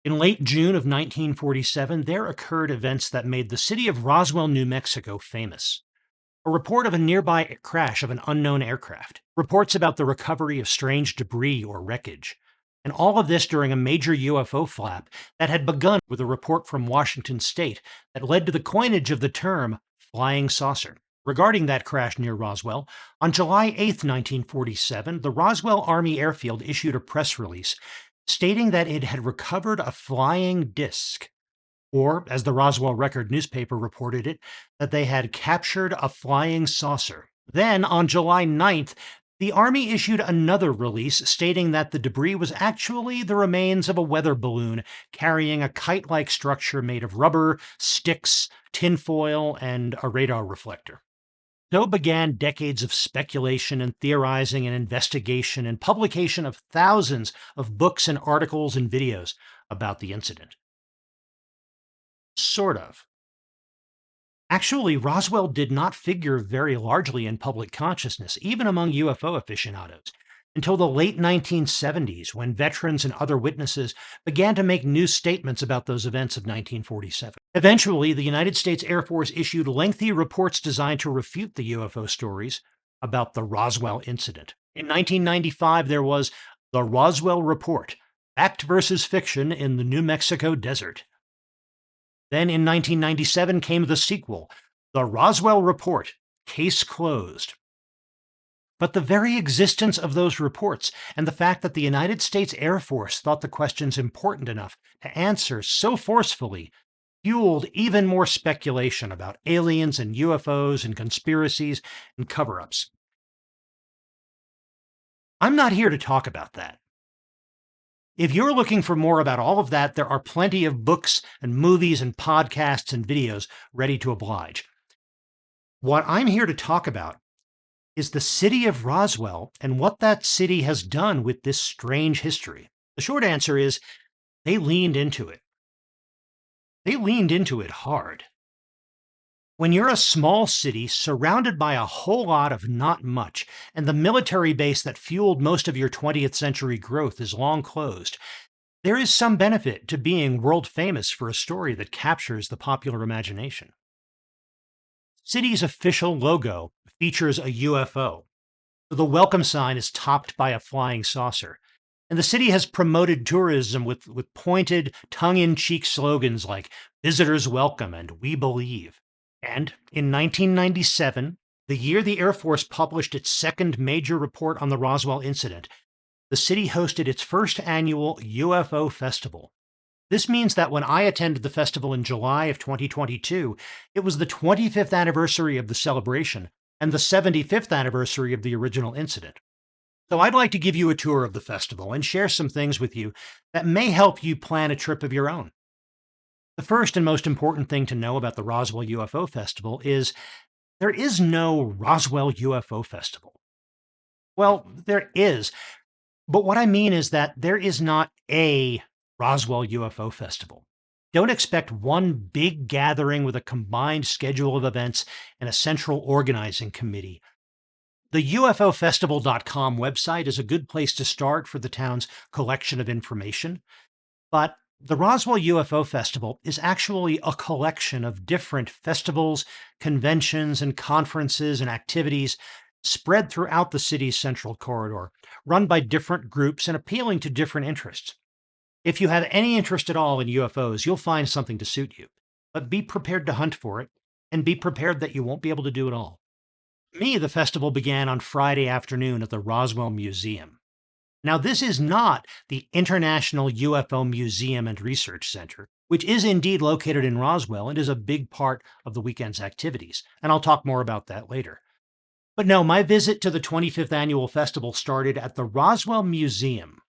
In late June of 1947, there occurred events that made the city of Roswell, New Mexico famous. A report of a nearby crash of an unknown aircraft, reports about the recovery of strange debris or wreckage, and all of this during a major UFO flap that had begun with a report from Washington state that led to the coinage of the term flying saucer. Regarding that crash near Roswell, on July 8, 1947, the Roswell Army Airfield issued a press release stating that it had recovered a flying disc, or, as the Roswell Record newspaper reported it, that they had captured a flying saucer. Then, on July 9th, the Army issued another release stating that the debris was actually the remains of a weather balloon carrying a kite-like structure made of rubber, sticks, tinfoil, and a radar reflector. So began decades of speculation and theorizing and investigation and publication of thousands of books and articles and videos about the incident. Sort of. Actually, Roswell did not figure very largely in public consciousness, even among UFO aficionados, until the late 1970s when veterans and other witnesses began to make new statements about those events of 1947. Eventually, the United States Air Force issued lengthy reports designed to refute the UFO stories about the Roswell incident. In 1995, there was the Roswell Report, Fact versus Fiction in the New Mexico Desert. Then in 1997 came the sequel, The Roswell Report, Case Closed. But the very existence of those reports and the fact that the United States Air Force thought the questions important enough to answer so forcefully fueled even more speculation about aliens and UFOs and conspiracies and cover-ups. I'm not here to talk about that. If you're looking for more about all of that, there are plenty of books and movies and podcasts and videos ready to oblige. What I'm here to talk about is the city of Roswell and what that city has done with this strange history. The short answer is they leaned into it. They leaned into it hard. When you're a small city surrounded by a whole lot of not much, and the military base that fueled most of your 20th century growth is long closed, there is some benefit to being world famous for a story that captures the popular imagination. City's official logo features a UFO. The welcome sign is topped by a flying saucer. And the city has promoted tourism with pointed, tongue-in-cheek slogans like "Visitors Welcome" and "We Believe." And in 1997, the year the Air Force published its second major report on the Roswell incident, the city hosted its first annual UFO Festival. This means that when I attended the festival in July of 2022, it was the 25th anniversary of the celebration and the 75th anniversary of the original incident. So I'd like to give you a tour of the festival and share some things with you that may help you plan a trip of your own. The first and most important thing to know about the Roswell UFO Festival is there is no Roswell UFO Festival. Well, there is, but what I mean is that there is not a Roswell UFO Festival. Don't expect one big gathering with a combined schedule of events and a central organizing committee. The UFOfestival.com website is a good place to start for the town's collection of information, but the Roswell UFO Festival is actually a collection of different festivals, conventions, and conferences and activities spread throughout the city's central corridor, run by different groups and appealing to different interests. If you have any interest at all in UFOs, you'll find something to suit you, but be prepared to hunt for it, and be prepared that you won't be able to do it all. For me, the festival began on Friday afternoon at the Roswell Museum. Now, this is not the International UFO Museum and Research Center, which is indeed located in Roswell and is a big part of the weekend's activities, and I'll talk more about that later. But no, my visit to the 25th annual festival started at the Roswell Museum.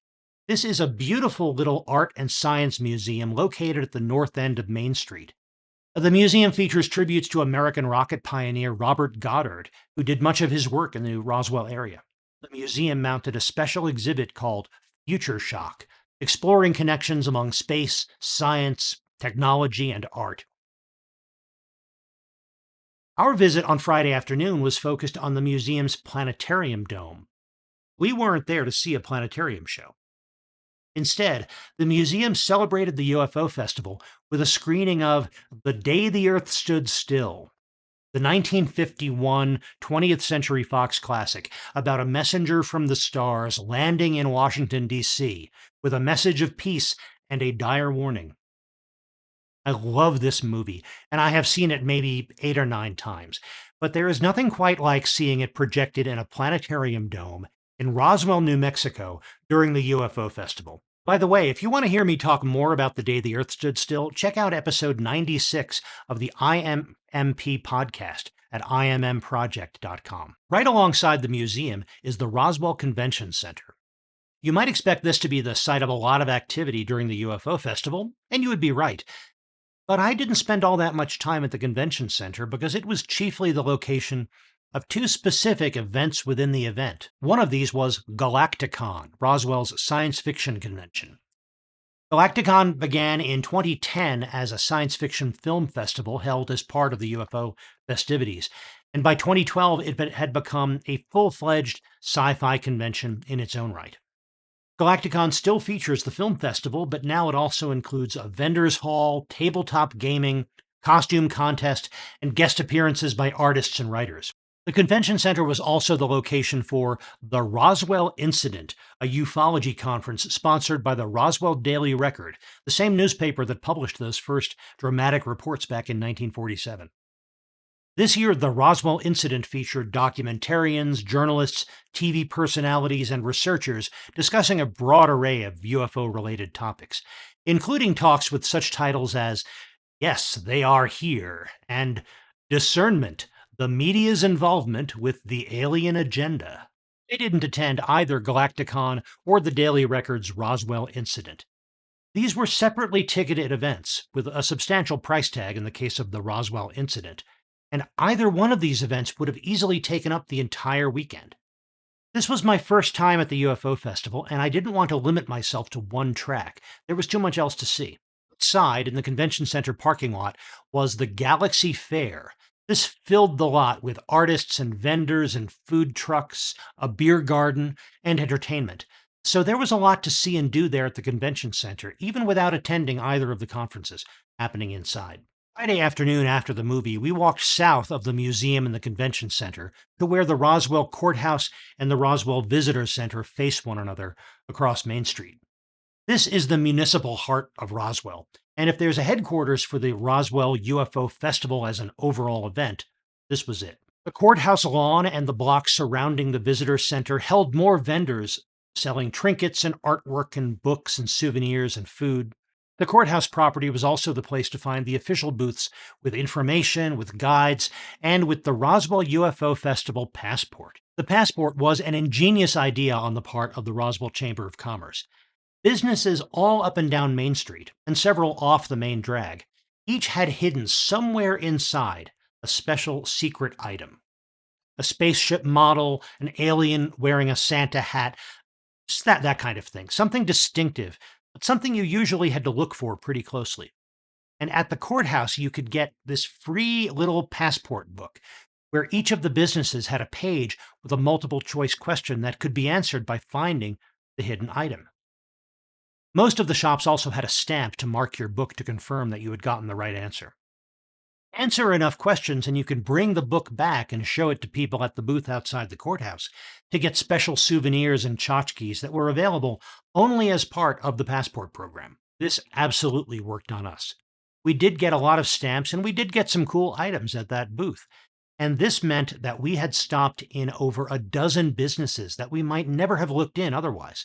This is a beautiful little art and science museum located at the north end of Main Street. The museum features tributes to American rocket pioneer Robert Goddard, who did much of his work in the Roswell area. The museum mounted a special exhibit called Future Shock, exploring connections among space, science, technology, and art. Our visit on Friday afternoon was focused on the museum's planetarium dome. We weren't there to see a planetarium show. Instead, the museum celebrated the UFO Festival with a screening of The Day the Earth Stood Still, the 1951 20th Century Fox classic about a messenger from the stars landing in Washington, D.C., with a message of peace and a dire warning. I love this movie, and I have seen it maybe 8 or 9 times, but there is nothing quite like seeing it projected in a planetarium dome in Roswell, New Mexico during the UFO Festival. By the way, if you want to hear me talk more about the day the Earth stood still, check out episode 96 of the IMMP podcast at immproject.com. Right alongside the museum is the Roswell Convention Center. You might expect this to be the site of a lot of activity during the UFO Festival, and you would be right. But I didn't spend all that much time at the convention center because it was chiefly the location of two specific events within the event. One of these was Galacticon, Roswell's science fiction convention. Galacticon began in 2010 as a science fiction film festival held as part of the UFO festivities, and by 2012 it had become a full-fledged sci-fi convention in its own right. Galacticon still features the film festival, but now it also includes a vendors hall, tabletop gaming, costume contest, and guest appearances by artists and writers. The convention center was also the location for the Roswell Incident, a ufology conference sponsored by the Roswell Daily Record, the same newspaper that published those first dramatic reports back in 1947. This year, the Roswell Incident featured documentarians, journalists, TV personalities, and researchers discussing a broad array of UFO-related topics, including talks with such titles as Yes, They Are Here and Discernment, the Media's Involvement with the Alien Agenda. They didn't attend either Galacticon or the Daily Record's Roswell Incident. These were separately ticketed events, with a substantial price tag in the case of the Roswell Incident, and either one of these events would have easily taken up the entire weekend. This was my first time at the UFO Festival, and I didn't want to limit myself to one track. There was too much else to see. Outside, in the convention center parking lot, was the Galaxy Fair. This filled the lot with artists and vendors and food trucks, a beer garden, and entertainment. So there was a lot to see and do there at the convention center, even without attending either of the conferences happening inside. Friday afternoon after the movie, we walked south of the museum and the convention center to where the Roswell Courthouse and the Roswell Visitor Center face one another across Main Street. This is the municipal heart of Roswell, and if there's a headquarters for the Roswell UFO Festival as an overall event, this was it. The courthouse lawn and the blocks surrounding the visitor center held more vendors selling trinkets and artwork and books and souvenirs and food. The courthouse property was also the place to find the official booths with information, with guides, and with the Roswell UFO Festival passport. The passport was an ingenious idea on the part of the Roswell Chamber of Commerce. Businesses all up and down Main Street, and several off the main drag, each had hidden somewhere inside a special secret item. A spaceship model, an alien wearing a Santa hat, just that kind of thing. Something distinctive, but something you usually had to look for pretty closely. And at the courthouse, you could get this free little passport book where each of the businesses had a page with a multiple choice question that could be answered by finding the hidden item. Most of the shops also had a stamp to mark your book to confirm that you had gotten the right answer. Answer enough questions and you can bring the book back and show it to people at the booth outside the courthouse to get special souvenirs and tchotchkes that were available only as part of the passport program. This absolutely worked on us. We did get a lot of stamps and we did get some cool items at that booth. And this meant that we had stopped in over a dozen businesses that we might never have looked in otherwise.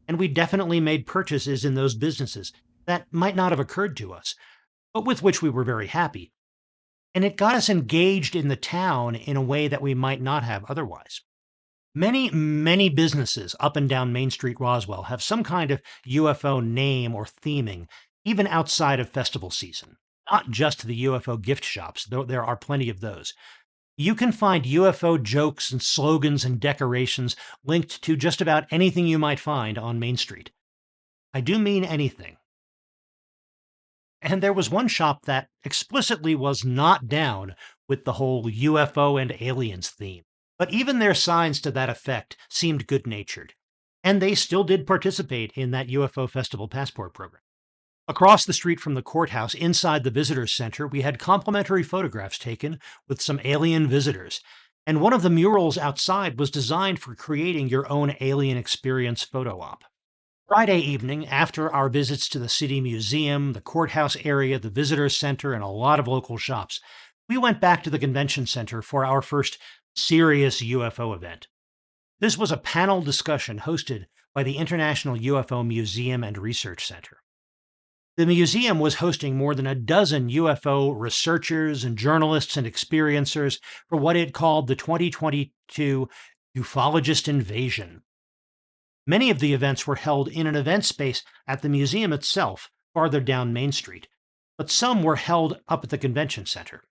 And we definitely made purchases in those businesses that might not have occurred to us, but with which we were very happy. And it got us engaged in the town in a way that we might not have otherwise. Many businesses up and down Main Street, Roswell, have some kind of UFO name or theming, even outside of festival season. Not just the UFO gift shops, though there are plenty of those. You can find UFO jokes and slogans and decorations linked to just about anything you might find on Main Street. I do mean anything. And there was one shop that explicitly was not down with the whole UFO and aliens theme, but even their signs to that effect seemed good-natured. and they still did participate in that UFO Festival passport program. Across the street from the courthouse, inside the visitor center, we had complimentary photographs taken with some alien visitors. And one of the murals outside was designed for creating your own alien experience photo op. Friday evening, after our visits to the city museum, the courthouse area, the visitor center, and a lot of local shops, we went back to the convention center for our first serious UFO event. This was a panel discussion hosted by the International UFO Museum and Research Center. The museum was hosting more than a dozen UFO researchers and journalists and experiencers for what it called the 2022 ufologist invasion. Many of the events were held in an event space at the museum itself, farther down Main Street, but some were held up at the convention center.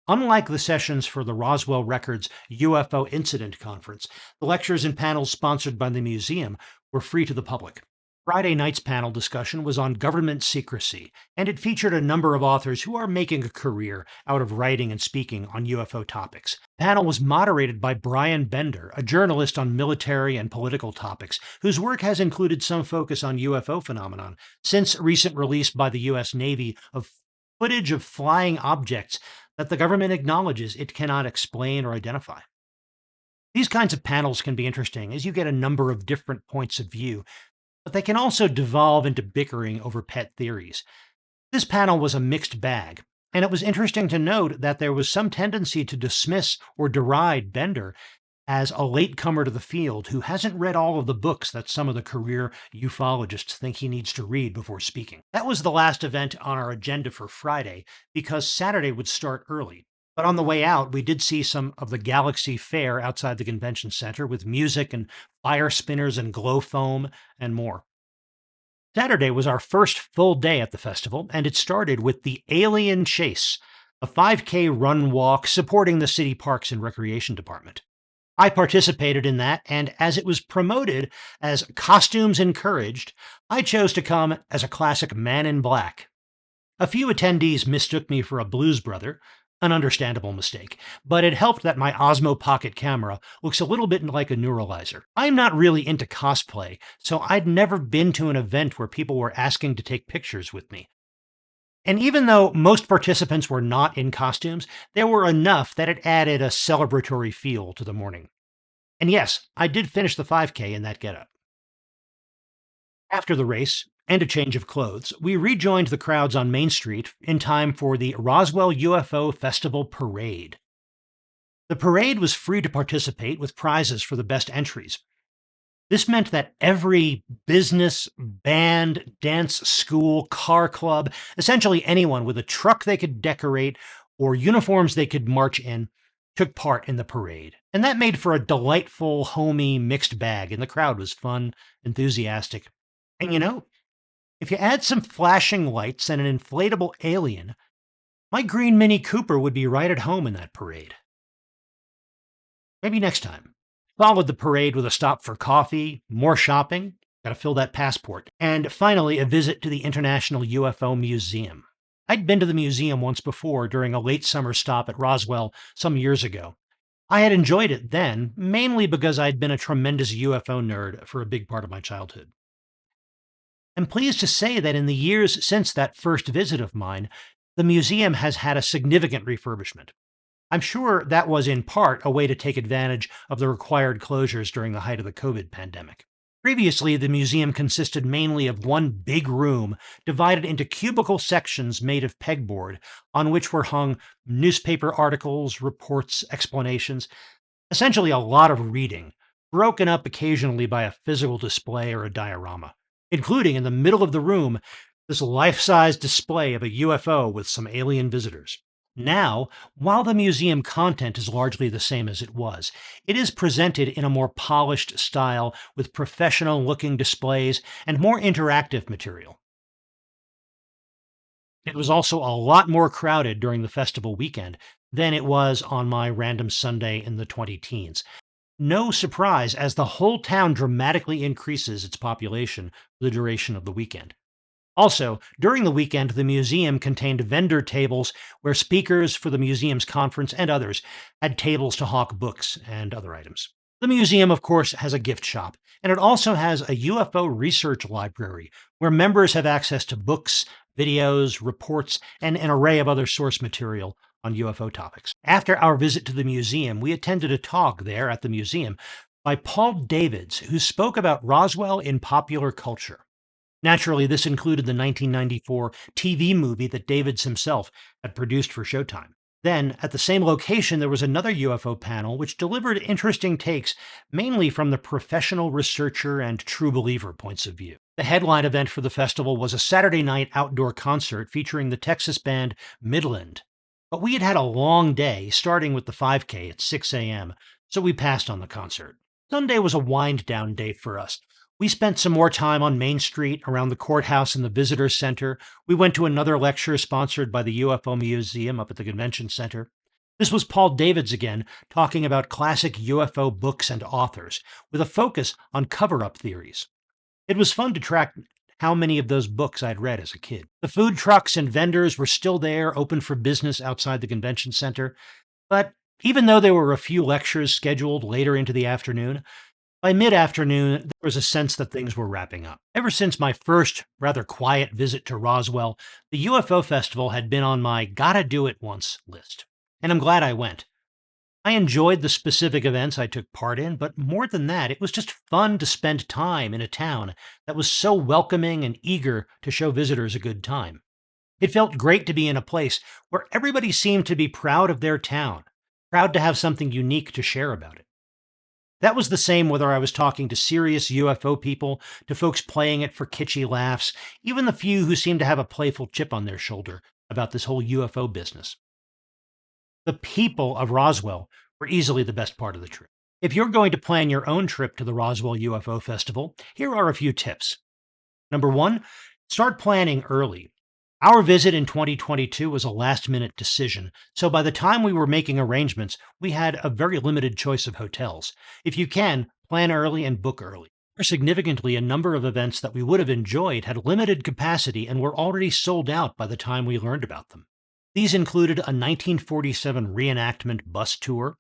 Unlike the sessions for the Roswell Records UFO Incident Conference, the lectures and panels sponsored by the museum were free to the public. Friday night's panel discussion was on government secrecy, and it featured a number of authors who are making a career out of writing and speaking on UFO topics. The panel was moderated by Brian Bender, a journalist on military and political topics, whose work has included some focus on UFO phenomenon, since recent release by the U.S. Navy of footage of flying objects that the government acknowledges it cannot explain or identify. These kinds of panels can be interesting as you get a number of different points of view, but they can also devolve into bickering over pet theories. This panel was a mixed bag, and it was interesting to note that there was some tendency to dismiss or deride Bender as a latecomer to the field who hasn't read all of the books that some of the career ufologists think he needs to read before speaking. That was the last event on our agenda for Friday, because Saturday would start early. But on the way out, we did see some of the Galaxy Fair outside the convention center with music and fire spinners and glow foam and more. Saturday was our first full day at the festival, and it started with the Alien Chase, a 5K run walk supporting the City Parks and Recreation Department. I participated in that, and as it was promoted as Costumes Encouraged, I chose to come as a classic man in black. A few attendees mistook me for a blues brother, an understandable mistake, but it helped that my Osmo Pocket camera looks a little bit like a neuralizer. I'm not really into cosplay, so I'd never been to an event where people were asking to take pictures with me. And even though most participants were not in costumes, there were enough that it added a celebratory feel to the morning. And yes, I did finish the 5K in that getup. After the race, and a change of clothes, we rejoined the crowds on Main Street in time for the Roswell UFO Festival Parade. The parade was free to participate with prizes for the best entries. This meant that every business, band, dance, school, car club, essentially anyone with a truck they could decorate or uniforms they could march in, took part in the parade. And that made for a delightful, homey, mixed bag, and the crowd was fun, enthusiastic. And if you add some flashing lights and an inflatable alien, my green Mini Cooper would be right at home in that parade. Maybe next time. Followed the parade with a stop for coffee, more shopping, gotta fill that passport, and finally a visit to the International UFO Museum. I'd been to the museum once before during a late summer stop at Roswell some years ago. I had enjoyed it then, mainly because I'd been a tremendous UFO nerd for a big part of my childhood. I'm pleased to say that in the years since that first visit of mine, the museum has had a significant refurbishment. I'm sure that was in part a way to take advantage of the required closures during the height of the COVID pandemic. Previously, the museum consisted mainly of one big room divided into cubicle sections made of pegboard, on which were hung newspaper articles, reports, explanations, essentially a lot of reading, broken up occasionally by a physical display or a diorama, including in the middle of the room this life-size display of a UFO with some alien visitors. Now, while the museum content is largely the same as it was, it is presented in a more polished style with professional-looking displays and more interactive material. It was also a lot more crowded during the festival weekend than it was on my random Sunday in the 20-teens. No surprise, as the whole town dramatically increases its population for the duration of the weekend. Also, during the weekend, the museum contained vendor tables where speakers for the museum's conference and others had tables to hawk books and other items. The museum, of course, has a gift shop, and it also has a UFO research library where members have access to books, videos, reports, and an array of other source material on UFO topics. After our visit to the museum, we attended a talk there at the museum by Paul Davids, who spoke about Roswell in popular culture. Naturally, this included the 1994 TV movie that Davids himself had produced for Showtime. Then, at the same location, there was another UFO panel which delivered interesting takes, mainly from the professional researcher and true believer points of view. The headline event for the festival was a Saturday night outdoor concert featuring the Texas band Midland. But we had had a long day, starting with the 5K at 6 a.m., so we passed on the concert. Sunday was a wind-down day for us. We spent some more time on Main Street, around the courthouse and the visitor center. We went to another lecture sponsored by the UFO Museum up at the convention center. This was Paul Davids again, talking about classic UFO books and authors, with a focus on cover-up theories. It was fun to track how many of those books I'd read as a kid. The food trucks and vendors were still there, open for business outside the convention center. But even though there were a few lectures scheduled later into the afternoon, by mid-afternoon, there was a sense that things were wrapping up. Ever since my first, rather quiet visit to Roswell, the UFO Festival had been on my gotta do it once list. And I'm glad I went. I enjoyed the specific events I took part in, but more than that, it was just fun to spend time in a town that was so welcoming and eager to show visitors a good time. It felt great to be in a place where everybody seemed to be proud of their town, proud to have something unique to share about it. That was the same whether I was talking to serious UFO people, to folks playing it for kitschy laughs, even the few who seemed to have a playful chip on their shoulder about this whole UFO business. The people of Roswell were easily the best part of the trip. If you're going to plan your own trip to the Roswell UFO Festival, here are a few tips. Number one, start planning early. Our visit in 2022 was a last-minute decision, so by the time we were making arrangements, we had a very limited choice of hotels. If you can, plan early and book early. Significantly, a number of events that we would have enjoyed had limited capacity and were already sold out by the time we learned about them. These included a 1947 reenactment bus tour,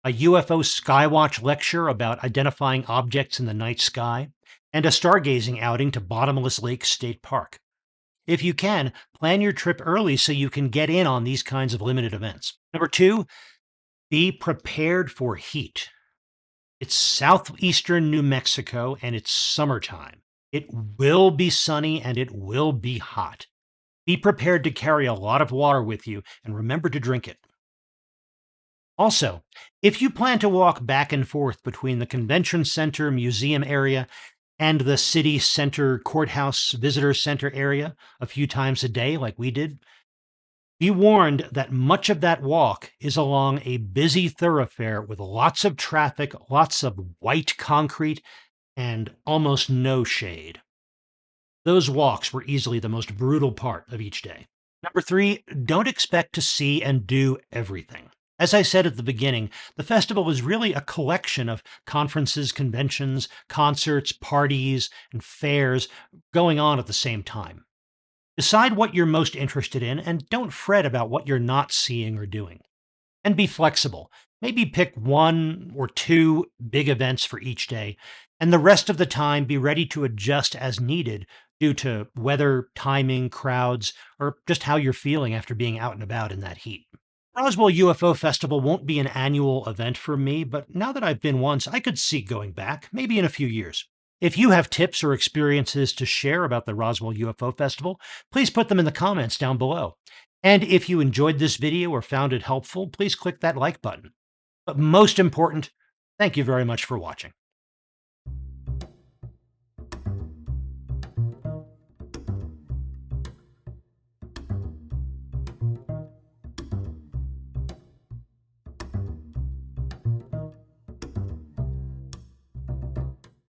a UFO skywatch lecture about identifying objects in the night sky, and a stargazing outing to Bottomless Lake State Park. If you can, plan your trip early so you can get in on these kinds of limited events. Number two, be prepared for heat. It's southeastern New Mexico and it's summertime. It will be sunny and it will be hot. Be prepared to carry a lot of water with you and remember to drink it. Also, if you plan to walk back and forth between the convention center museum area and the city center courthouse visitor center area a few times a day like we did, be warned that much of that walk is along a busy thoroughfare with lots of traffic, lots of white concrete, and almost no shade. Those walks were easily the most brutal part of each day. Number three, don't expect to see and do everything. As I said at the beginning, the festival is really a collection of conferences, conventions, concerts, parties, and fairs going on at the same time. Decide what you're most interested in and don't fret about what you're not seeing or doing. And be flexible. Maybe pick one or two big events for each day, and the rest of the time be ready to adjust as needed due to weather, timing, crowds, or just how you're feeling after being out and about in that heat. Roswell UFO Festival won't be an annual event for me, but now that I've been once, I could see going back, maybe in a few years. If you have tips or experiences to share about the Roswell UFO Festival, please put them in the comments down below. And if you enjoyed this video or found it helpful, please click that like button. But most important, thank you very much for watching.